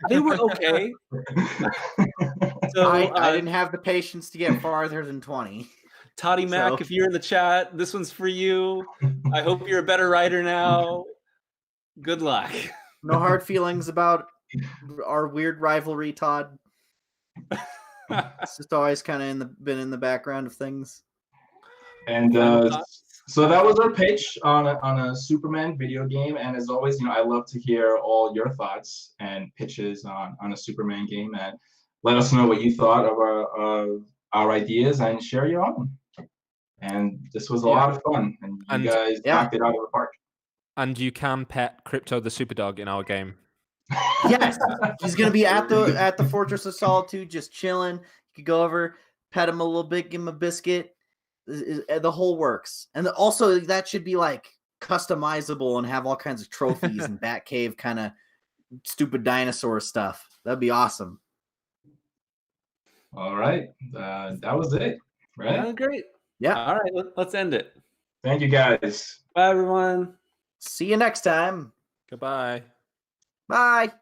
they were okay. So I didn't have the patience to get farther than 20. Toddy Mac, if you're in the chat, this one's for you. I hope you're a better writer now. Good luck. No hard feelings about our weird rivalry, Todd. It's just always kind of been in the background of things. And so that was our pitch on a Superman video game. And as always, I love to hear all your thoughts and pitches on a Superman game. And let us know what you thought of our ideas and share your own. And this was a lot of fun. And you guys knocked it out of the park. And you can pet Crypto the Superdog in our game. Yes, he's gonna be at the Fortress of Solitude, just chilling. You could go over, pet him a little bit, give him a biscuit. The whole works, and also that should be like customizable and have all kinds of trophies and Batcave kind of stupid dinosaur stuff. That'd be awesome. All right, that was it, right? Great. Yeah. All right, let's end it. Thank you, guys. Bye, everyone. See you next time. Goodbye. Bye.